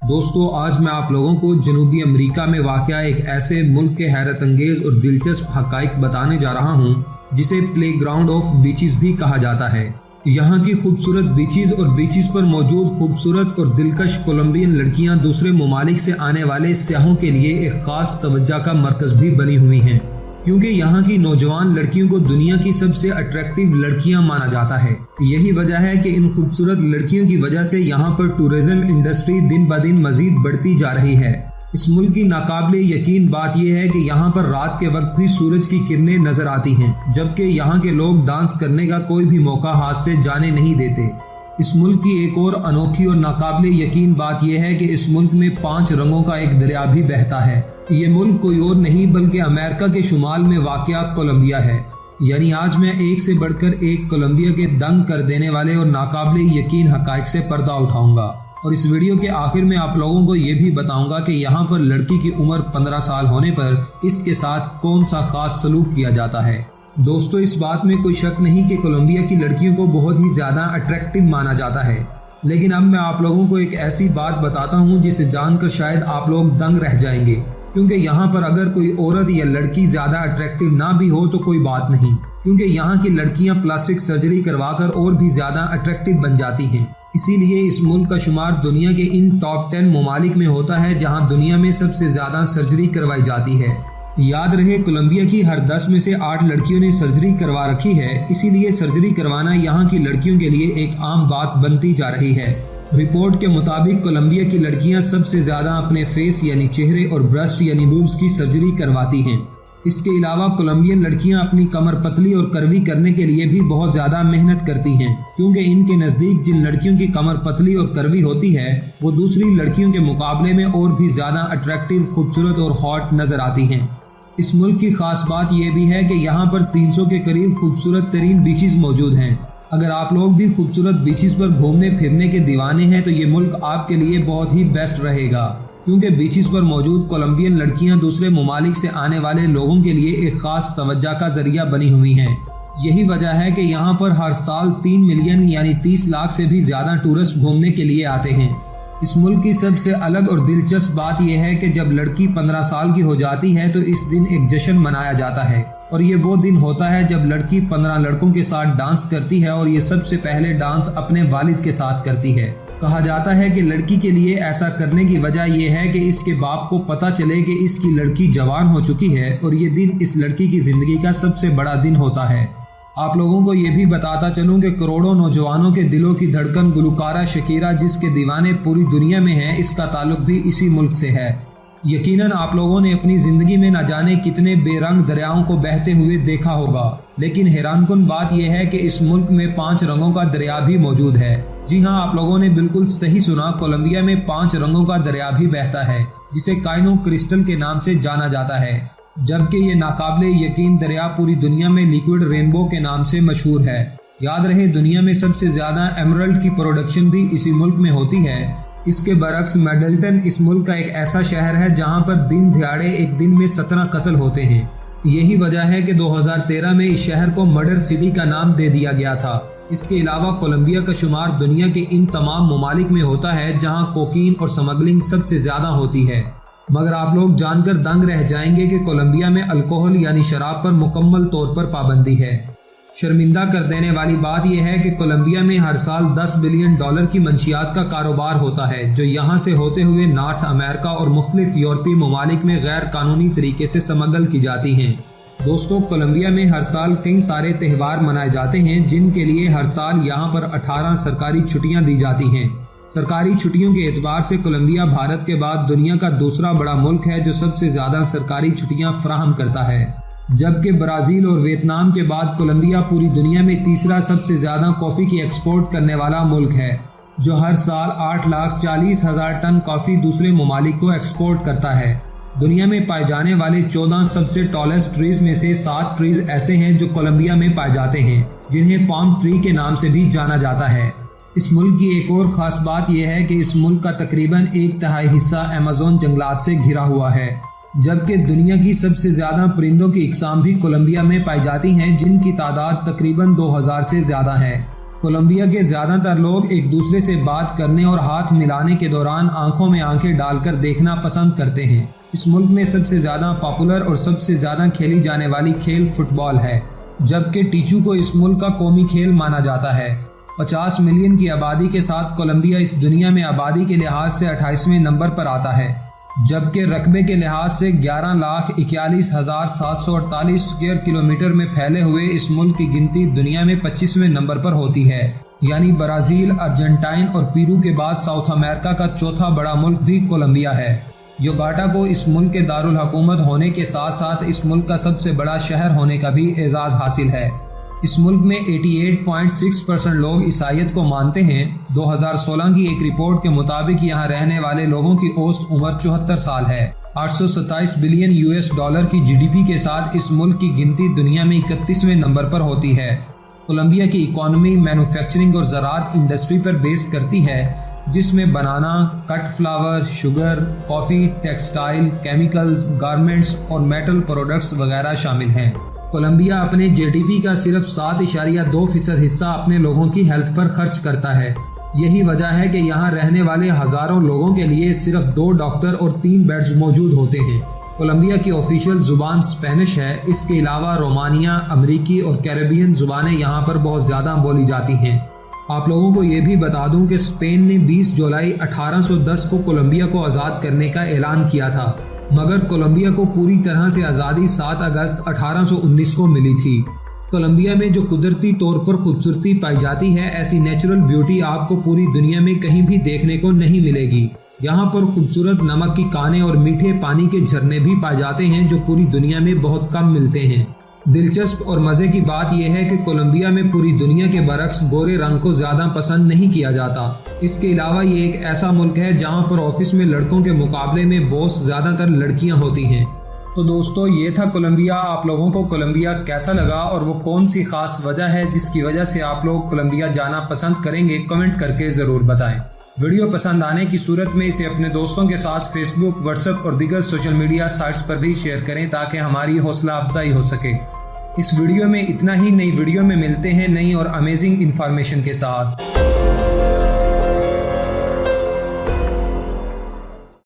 दोस्तों आज मैं आप लोगों को जनूबी अमेरिका में वाक़या एक ऐसे मुल्क के हैरत अंगेज और दिलचस्प हक़ाइक़ बताने जा रहा हूँ जिसे प्लेग्राउंड ऑफ बीचेस भी कहा जाता है। यहाँ की खूबसूरत बीचेस और बीचेस पर मौजूद खूबसूरत और दिलकश कोलंबियन लड़कियाँ दूसरे ममालिक से आने वाले सयाहों के लिए एक ख़ास तवज्जो का मरकज़ भी बनी हुई हैं, क्योंकि यहाँ की नौजवान लड़कियों को दुनिया की सबसे अट्रैक्टिव लड़कियाँ माना जाता है। यही वजह है कि इन खूबसूरत लड़कियों की वजह से यहाँ पर टूरिज्म इंडस्ट्री दिन ब दिन मजीद बढ़ती जा रही है। इस मुल्क की नाकाबिले यकीन बात यह है कि यहाँ पर रात के वक्त भी सूरज की किरणें नजर आती हैं, जबकि यहाँ के लोग डांस करने का कोई भी मौका हाथ से जाने नहीं देते। इस मुल्क की एक और अनोखी और नाकाबिले यकीन बात यह है कि इस मुल्क में 5 रंगों का एक दरिया भी बहता है। ये मुल्क कोई और नहीं बल्कि अमेरिका के शुमाल में वाक़या कोलंबिया है। यानी आज मैं एक से बढ़कर एक कोलंबिया के दंग कर देने वाले और नाकाबिले यकीन हक़ाइक़ से पर्दा उठाऊंगा, और इस वीडियो के आखिर में आप लोगों को ये भी बताऊंगा कि यहाँ पर लड़की की उम्र 15 साल होने पर इसके साथ कौन सा खास सलूक किया जाता है। दोस्तों इस बात में कोई शक नहीं कि कोलंबिया की लड़कियों को बहुत ही ज़्यादा अट्रैक्टिव माना जाता है, लेकिन अब मैं आप लोगों को एक ऐसी बात बताता हूँ जिसे जानकर शायद आप लोग दंग रह जाएंगे, क्योंकि यहाँ पर अगर कोई औरत या लड़की ज़्यादा अट्रैक्टिव ना भी हो तो कोई बात नहीं, क्योंकि यहाँ की लड़कियाँ प्लास्टिक सर्जरी करवाकर और भी ज़्यादा अट्रैक्टिव बन जाती हैं। इसीलिए इस मुल्क का शुमार दुनिया के इन टॉप 10 ममालिक में होता है जहाँ दुनिया में सबसे ज़्यादा सर्जरी करवाई जाती है। याद रहे कोलंबिया की हर 10 में से 8 लड़कियों ने सर्जरी करवा रखी है, इसीलिए सर्जरी करवाना यहाँ की लड़कियों के लिए एक आम बात बनती जा रही है। रिपोर्ट के मुताबिक कोलंबिया की लड़कियां सबसे ज्यादा अपने फेस यानी चेहरे और ब्रेस्ट यानी बूब्स की सर्जरी करवाती हैं। इसके अलावा कोलंबियन लड़कियां अपनी कमर पतली और कर्वी करने के लिए भी बहुत ज्यादा मेहनत करती हैं, क्योंकि इनके नजदीक जिन लड़कियों की कमर पतली और कर्वी होती है वो दूसरी लड़कियों के मुकाबले में और भी ज्यादा अट्रैक्टिव, खूबसूरत और हॉट नजर आती हैं। इस मुल्क की खास बात यह भी है कि यहाँ पर 300 के करीब खूबसूरत तरीन बीचेस मौजूद हैं। अगर आप लोग भी खूबसूरत बीचेस पर घूमने फिरने के दीवाने हैं तो ये मुल्क आपके लिए बहुत ही बेस्ट रहेगा, क्योंकि बीचेस पर मौजूद कोलंबियन लड़कियां दूसरे ममालिक से आने वाले लोगों के लिए एक खास तवज्जो का जरिया बनी हुई हैं। यही वजह है कि यहाँ पर हर साल 3 मिलियन यानी 30 लाख से भी ज्यादा टूरिस्ट घूमने के लिए आते हैं। इस मुल्क की सबसे अलग और दिलचस्प बात यह है कि जब लड़की 15 साल की हो जाती है तो इस दिन एक जश्न मनाया जाता है, और ये वो दिन होता है जब लड़की 15 लड़कों के साथ डांस करती है, और ये सबसे पहले डांस अपने वालिद के साथ करती है। कहा जाता है कि लड़की के लिए ऐसा करने की वजह यह है कि इसके बाप को पता चले कि इसकी लड़की जवान हो चुकी है, और ये दिन इस लड़की की जिंदगी का सबसे बड़ा दिन होता है। आप लोगों को ये भी बताता चलूं कि करोड़ों नौजवानों के दिलों की धड़कन गुलकारा शकीरा जिसके दीवाने पूरी दुनिया में हैं, इसका ताल्लुक भी इसी मुल्क से है। यकीनन आप लोगों ने अपनी जिंदगी में न जाने कितने बेरंग दरियाओं को बहते हुए देखा होगा, लेकिन हैरानकुन बात यह है कि इस मुल्क में 5 रंगों का दरिया भी मौजूद है। जी हाँ, आप लोगों ने बिल्कुल सही सुना, कोलंबिया में 5 रंगों का दरिया भी बहता है, जिसे काइनो क्रिस्टल के नाम से जाना जाता है, जबकि ये नाकाबिले यकीन दरिया पूरी दुनिया में लिक्विड रेनबो के नाम से मशहूर है। याद रहे दुनिया में सबसे ज्यादा एमरल्ड की प्रोडक्शन भी इसी मुल्क में होती है। इसके बरक्स मिडलटन इस मुल्क का एक ऐसा शहर है जहां पर दिन दिहाड़े एक दिन में 17 कत्ल होते हैं। यही वजह है कि 2013 में इस शहर को मर्डर सिटी का नाम दे दिया गया था। इसके अलावा कोलंबिया का शुमार दुनिया के इन तमाम ममालिक में होता है जहां कोकीन और स्मगलिंग सबसे ज्यादा होती है। मगर आप लोग जानकर दंग रह जाएंगे कि कोलंबिया में अल्कोहल यानी शराब पर मुकम्मल तौर पर पाबंदी है। शर्मिंदा कर देने वाली बात यह है कि कोलंबिया में हर साल $10 बिलियन की मंशियात का कारोबार होता है, जो यहाँ से होते हुए नॉर्थ अमेरिका और मुख्तलिफ यूरोपीय ममालिक में गैर कानूनी तरीके से स्मगल की जाती हैं। दोस्तों कोलंबिया में हर साल कई सारे त्यौहार मनाए जाते हैं, जिनके लिए हर साल यहाँ पर 18 सरकारी छुट्टियाँ दी जाती हैं। सरकारी छुट्टियों के एतबार से कोलंबिया भारत के बाद दुनिया का दूसरा बड़ा मुल्क है जो सबसे ज्यादा सरकारी छुट्टियां फराहम करता है, जबकि ब्राजील और वियतनाम के बाद कोलंबिया पूरी दुनिया में तीसरा सबसे ज्यादा कॉफी की एक्सपोर्ट करने वाला मुल्क है, जो हर साल 8,40,000 टन कॉफी दूसरे ममालिक को एक्सपोर्ट करता है। दुनिया में पाए जाने वाले 14 सबसे टॉलेस्ट ट्रीज में से 7 ट्रीज ऐसे हैं जो कोलंबिया में पाए जाते हैं, जिन्हें पाम ट्री के नाम से भी जाना जाता है। इस मुल्क की एक और खास बात यह है कि इस मुल्क का तकरीबन 1/3 हिस्सा अमेज़न जंगलात से घिरा हुआ है, जबकि दुनिया की सबसे ज्यादा परिंदों की इकसाम भी कोलंबिया में पाई जाती हैं, जिनकी तादाद तकरीबन 2000 से ज्यादा है। کولمبیا کے زیادہ تر لوگ ایک دوسرے سے بات کرنے اور ہاتھ ملانے کے دوران آنکھوں میں آنکھیں ڈال کر دیکھنا پسند کرتے ہیں۔ اس ملک میں سب سے زیادہ پاپولر اور سب سے زیادہ کھیلی جانے والی کھیل فٹ بال ہے، جبکہ ٹیچو کو اس ملک کا قومی کھیل مانا جاتا ہے۔ 50 ملین کی آبادی کے ساتھ کولمبیا اس دنیا میں آبادی کے لحاظ سے 28ویں نمبر پر آتا ہے، جبکہ رقبے کے لحاظ سے 11,41,748 اسکوائر کلومیٹر میں پھیلے ہوئے اس ملک کی گنتی دنیا میں 25ویں نمبر پر ہوتی ہے، یعنی برازیل، ارجنٹائن اور پیرو کے بعد ساؤتھ امریکہ کا چوتھا بڑا ملک بھی کولمبیا ہے۔ یوگاٹا کو اس ملک کے دارالحکومت ہونے کے ساتھ ساتھ اس ملک کا سب سے بڑا شہر ہونے کا بھی اعزاز حاصل ہے۔ اس ملک میں 88.6% لوگ عیسائیت کو مانتے ہیں۔ 2016 کی ایک رپورٹ کے مطابق یہاں رہنے والے لوگوں کی اوسط عمر 74 سال ہے۔ 827 بلین $کی GDP کے ساتھ اس ملک کی گنتی دنیا میں 31ویں نمبر پر ہوتی ہے۔ کولمبیا کی اکانومی مینوفیکچرنگ اور زراعت انڈسٹری پر بیس کرتی ہے، جس میں بنانا، کٹ فلاور، شوگر، کافی، ٹیکسٹائل، کیمیکلز، گارمنٹس اور میٹل پروڈکٹس وغیرہ شامل ہیں۔ کولمبیا اپنے GDP کا صرف 7.2% حصہ اپنے لوگوں کی ہیلتھ پر خرچ کرتا ہے۔ یہی وجہ ہے کہ یہاں رہنے والے ہزاروں لوگوں کے لیے صرف 2 ڈاکٹر اور 3 بیڈز موجود ہوتے ہیں۔ کولمبیا کی آفیشیل زبان اسپینش ہے۔ اس کے علاوہ رومانیہ، امریکی اور کیریبین زبانیں یہاں پر بہت زیادہ بولی جاتی ہیں۔ آپ لوگوں کو یہ بھی بتا دوں کہ اسپین نے 20 جولائی 1810 کو کولمبیا کو آزاد کرنے کا اعلان کیا تھا، مگر کولمبیا کو پوری طرح سے آزادی 7 اگست 1819 کو ملی تھی۔ کولمبیا میں جو قدرتی طور پر خوبصورتی پائی جاتی ہے، ایسی نیچرل بیوٹی آپ کو پوری دنیا میں کہیں بھی دیکھنے کو نہیں ملے گی۔ یہاں پر خوبصورت نمک کی کانیں اور میٹھے پانی کے جھرنے بھی پائے جاتے ہیں، جو پوری دنیا میں بہت کم ملتے ہیں۔ دلچسپ اور مزے کی بات یہ ہے کہ کولمبیا میں پوری دنیا کے برعکس گورے رنگ کو زیادہ پسند نہیں کیا جاتا۔ اس کے علاوہ یہ ایک ایسا ملک ہے جہاں پر آفس میں لڑکوں کے مقابلے میں باس زیادہ تر لڑکیاں ہوتی ہیں۔ تو دوستو، یہ تھا کولمبیا۔ آپ لوگوں کو کولمبیا کیسا لگا اور وہ کون سی خاص وجہ ہے جس کی وجہ سے آپ لوگ کولمبیا جانا پسند کریں گے، کمنٹ کر کے ضرور بتائیں۔ ویڈیو پسند آنے کی صورت میں اسے اپنے دوستوں کے ساتھ فیس بک، واٹس ایپ اور دیگر سوشل میڈیا سائٹس پر بھی شیئر کریں تاکہ ہماری حوصلہ افزائی ہو سکے۔ اس ویڈیو میں اتنا ہی۔ نئی ویڈیو میں ملتے ہیں نئی اور امیزنگ انفارمیشن کے ساتھ۔